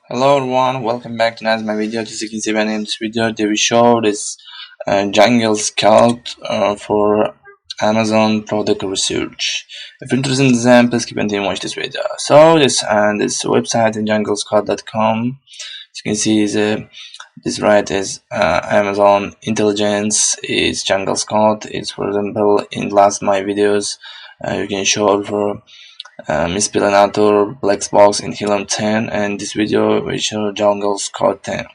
Hello everyone, welcome back to my video. As you can see in this video, they will show this jungle scout for Amazon product research. If you're interested in them, please keep on watch this video. So this website in junglescout.com. As you can see, this right is Amazon intelligence is jungle scout. It's, for example, in last my videos, you can show for Miss Pilanator, Black Box in Helium 10, and this video will show Jungle's Code 10.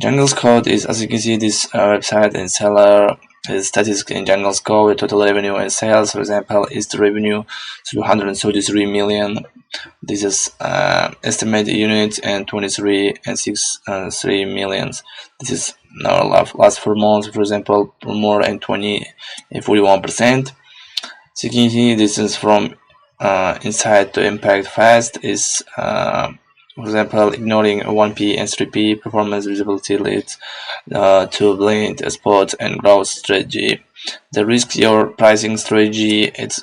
Jungle's Code is, as you can see, this website and seller statistics in Jungle's Code. Total revenue and sales, for example, is the revenue 233 million. This is estimated units and 23 and 3 millions. This is our last 4 months, for example, more than 20 and 41%. So you can see this is from insight to impact fast is for example, ignoring 1P and 3P performance visibility leads to blind spot and growth strategy. The risk your pricing strategy, it's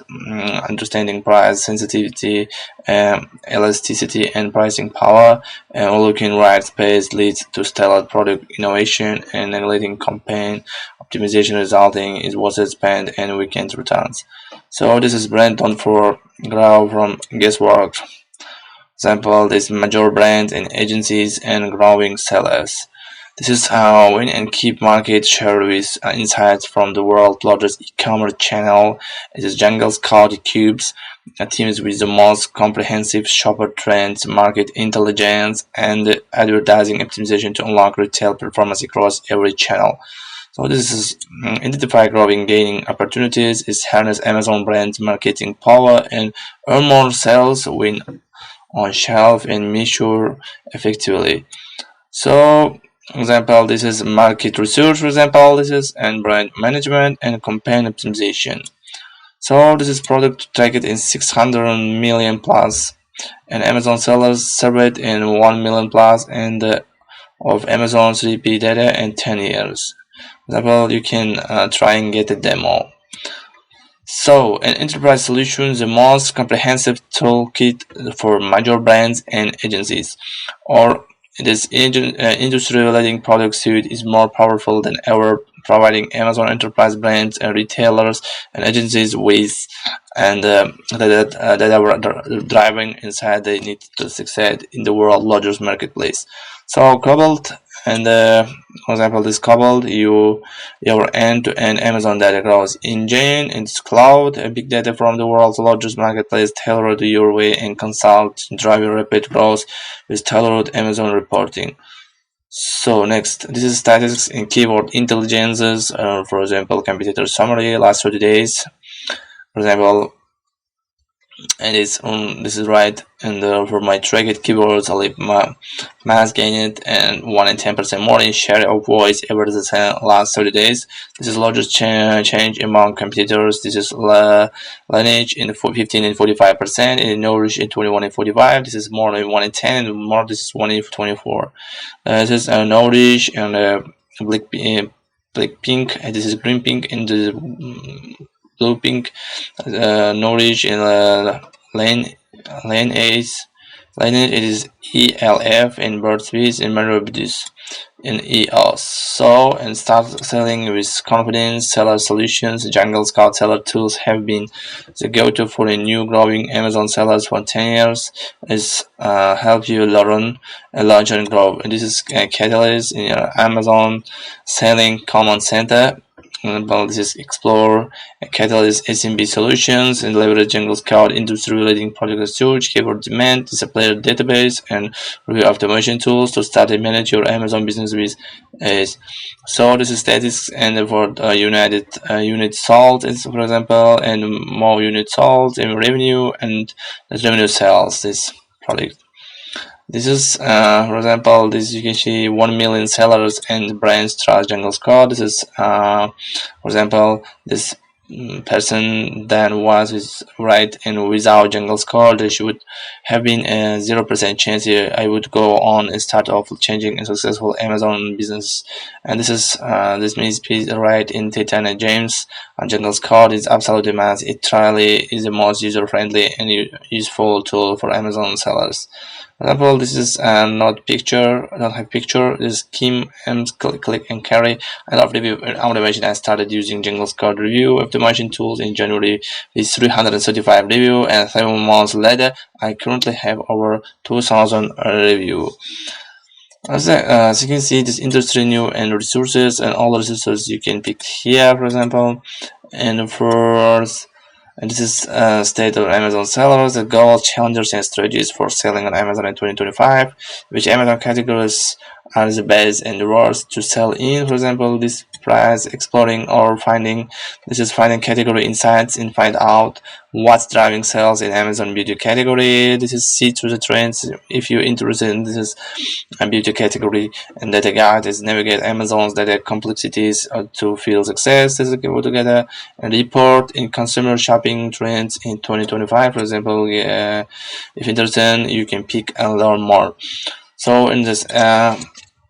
understanding price sensitivity, elasticity and pricing power, and looking right space leads to stellar product innovation and neglecting campaign optimization resulting is worth spend and weekend returns. So this is brand done for grow from guesswork. Example, this major brands and agencies and growing sellers. This is how win and keep market share with insights from the world's largest e-commerce channel. It is Jungle Scout Cubes, teams with the most comprehensive shopper trends, market intelligence, and advertising optimization to unlock retail performance across every channel. So this is identify growing gaining opportunities, is harness Amazon brand marketing power and earn more sales, win on shelf and measure effectively. So example, this is market research, for example, this is and brand management and campaign optimization. So this is product tracked in 600 million plus and Amazon sellers surveyed in 1 million plus and of Amazon 3P data in 10 years. For example, you can try and get a demo. So, an enterprise solution is the most comprehensive toolkit for major brands and agencies. Or this industry-leading product suite is more powerful than ever, providing Amazon enterprise brands and retailers and agencies with and that are driving inside they need to succeed in the world's largest marketplace. So, coupled and for example, this coupled your end-to-end Amazon data growth engine and cloud big data from the world's largest marketplace tailored your way and consult driving rapid growth with tailored Amazon reporting. So next, this is statistics and keyword intelligences. For example, competitor summary last 30 days. For example, and this is right, and for my tracked keywords, I leave my mass gained and 1 and 10% more in share of voice over the last 30 days. This is largest change among competitors. This is Lineage in 15 and 45%, and Nourish in 21 and 45. This is more than 1 and 10, and more this is 1 and 24. This is Nourish and Black pink, and this is green pink, and the blue pink, Norwich in lane 8. Lane 8 is ELF and bird speeds and Marabidus in EOS. So and start selling with confidence. Seller solutions, Jungle Scout seller tools have been the go-to for a new growing Amazon sellers for 10 years. It's help you learn, launch and grow. And this is Catalyst in your Amazon selling command center. This is Explore, Catalyst SMB solutions, and leverage Jungle Scout industry-leading product research, keyword demand, display database, and review automation tools to start and manage your Amazon business with ease. So this is statistics and for unit sold, for example, and more units sold and revenue and the revenue sales this product. This is, for example, this you can see 1 million sellers and brands trust Jungle Scout. This is, for example, this person then was right, and without Jungle Scout, there should have been a 0% chance here I would go on and start off changing a successful Amazon business. And this is this means please right in Titan James. Jungle Scout is absolutely must. It truly is the most user-friendly and useful tool for Amazon sellers. For example, this is not picture, I don't have picture. This is Kim and click and carry. I love review automation. I started using Jingles code review optimization tools in January with 335 review, and 7 months later I currently have over 2000 review. As you can see, this industry new and resources and all the resources you can pick here, for example. And first, and this is state of Amazon sellers, the goals, challenges, and strategies for selling on Amazon in 2025. Which Amazon categories are the best and the worst to sell in? For example, this price exploring or finding. This is finding category insights and find out what's driving sales in Amazon beauty category. This is see through the trends. If you're interested in this is a beauty category, and data guide is navigate Amazon's data complexities to feel success. This is go together and report in consumer shopping trends in 2025. For example, if interested, you can pick and learn more. So in this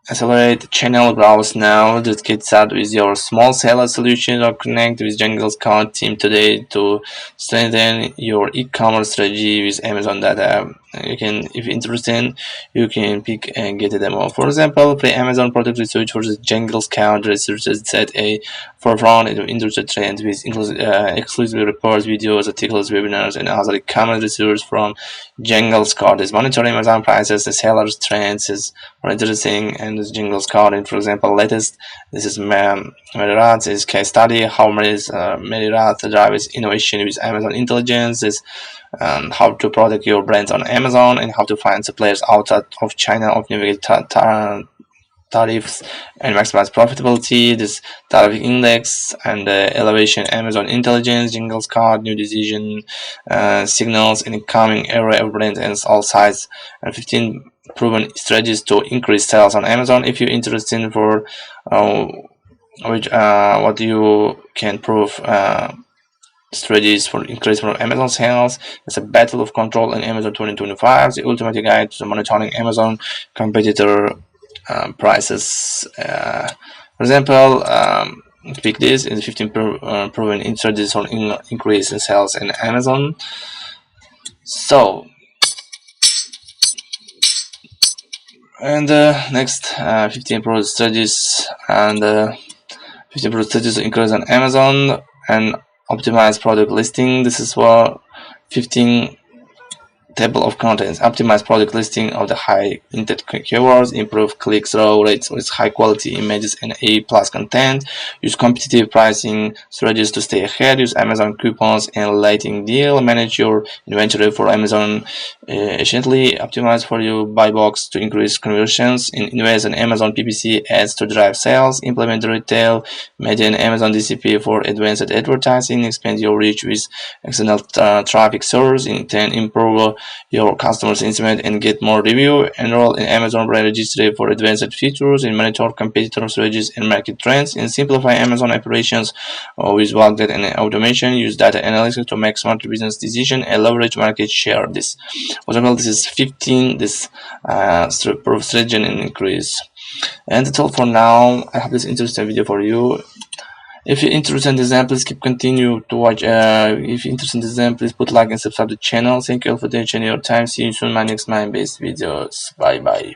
accelerate channel growth now, just get started with your small seller solution or connect with Jingles Code team today to strengthen your e-commerce strategy with Amazon data. You can, if you're interested, you can pick and get a demo. For example, play Amazon product research versus Jingles Code researchers set a forefront in industry trends with exclusive reports, videos, articles, webinars, and other e-commerce research from Jingles Code is monitoring Amazon prices, the sellers trends is more interesting, and this Jingles Code. And for example, latest this is Merirat is case study how Merirat drives innovation with Amazon intelligence is how to protect your brands on Amazon and how to find suppliers outside of China of navigate tariffs and maximize profitability. This tariff index and elevation Amazon intelligence, Jingles Card, new decision signals, and incoming array of brands and all sizes, and 15 proven strategies to increase sales on Amazon. If you're interested for what you can prove strategies for increase from Amazon sales. It's a battle of control in Amazon 2025, the ultimate guide to monitoring Amazon competitor prices. For example, pick this is 15 proven strategies for increase in sales in Amazon. So, and next 15 proven strategies and 15 proven strategies to increase on Amazon and optimize product listing. This is for 15 table of contents. Optimize product listing of the high intent keywords. Improve click-through rates with high quality images and A+ content. Use competitive pricing strategies to stay ahead. Use Amazon coupons and lighting deal. Manage your inventory for Amazon efficiently. Optimize for your buy box to increase conversions. Invest in Amazon PPC ads to drive sales. Implement retail media and Amazon DCP for advanced advertising. Expand your reach with external traffic source. Improve your customers intimate and get more review. Enroll in Amazon brand registry for advanced features and monitor competitor strategies and market trends, and simplify Amazon operations with bulk data and automation. Use data analysis to make smart business decisions and leverage market share. This, for example, this is 15 this strategy and increase. And that's all for now. I hope this interesting video for you. If you're interested in this exam, please continue to watch. If you're interested in this exam, please put like and subscribe to the channel. Thank you all for your time. See you soon in my next mind-based videos. Bye bye.